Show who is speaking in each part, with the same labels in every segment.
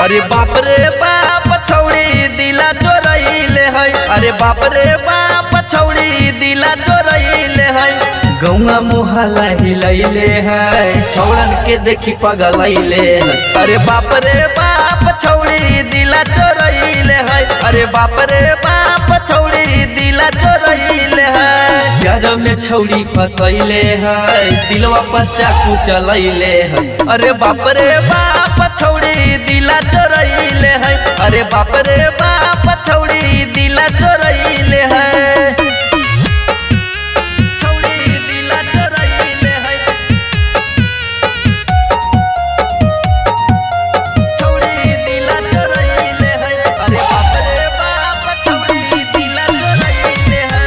Speaker 1: अरे बाप रे बाप छौड़ी दिला चोरैले है। अरे बाप रे बाप छौड़ी दिला चोरैले है। गौआ मोहल्ला हिलैले है, छौड़न के देखी पगलैले है। अरे बाप रे बाप छौड़ी दिला चोरैले है। अरे बाप रे बाप छौड़ी दिला चोरैले है। यार में छौड़ी फसैले है, दिलवा पर चाकू चलैले है। अरे बाप रे बाप छौड़ी दिला चोरैले है। अरे बाप रे बाप छौड़ी दिला चोरैले है। छौड़ी दिला चोरैले है। छौड़ी दिला चोरैले है। अरे बाप रे बाप छौड़ी दिला चोरैले है।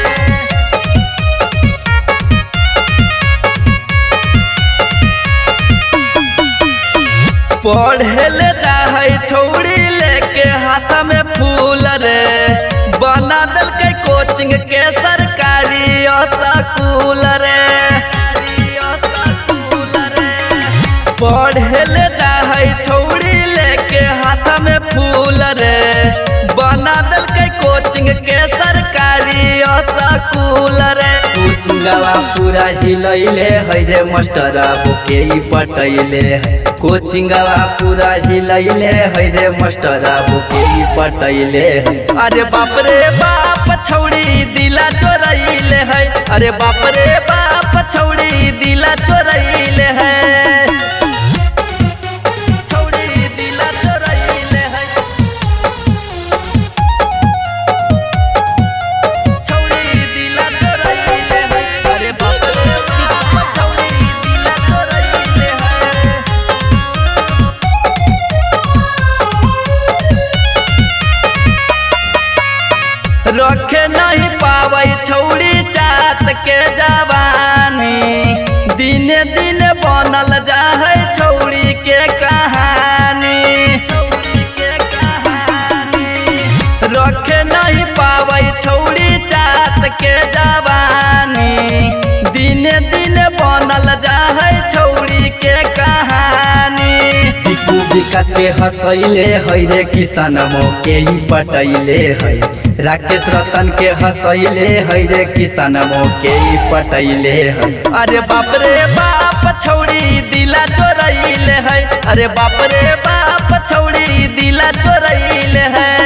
Speaker 1: पढ़े जाए छौड़ी लेके हाथ में फूल रे, बना दल के कोचिंग के सरकारी स्कूल रे। पढ़े जाए छौड़ी लेके हाथ में फूल रे, बना दल के कोचिंग के सरकारी स्कूल रे। कोचिंगवा पूरा हिलैले है रे, मास्टर बुके पटैले है। कोचिंगवा पूरा हिलैले है रे, मास्टर बुके पटैले है। अरे बाप रे बाप छौड़ी दिला चोरैले है। अरे बाप रे बाप छौड़ी दिला चोरैले है। छौड़ी दिला चोरैले है। छौड़ी दिला चोरैले है। अरे बाप रे बाप छौड़ी दिला चोरैले है। रखे नहीं पावे छौड़ी चात के जवानी, दिने दिने बनल जाए छौड़ी के कहानी। रखे नहीं पावे छौड़ी चात के जवानी, दिने दिने बनल जाए छौड़ी के कहानी। बिकू विकास के हंसैले है रे, किसान के ही पटैले है। राकेश रतन के हंसैले है रे, किसान के ही पटैले है। अरे बाप रे बाप छौड़ी दिला चोरैले है। अरे बाप रे बाप छौड़ी दिला चोरैले है।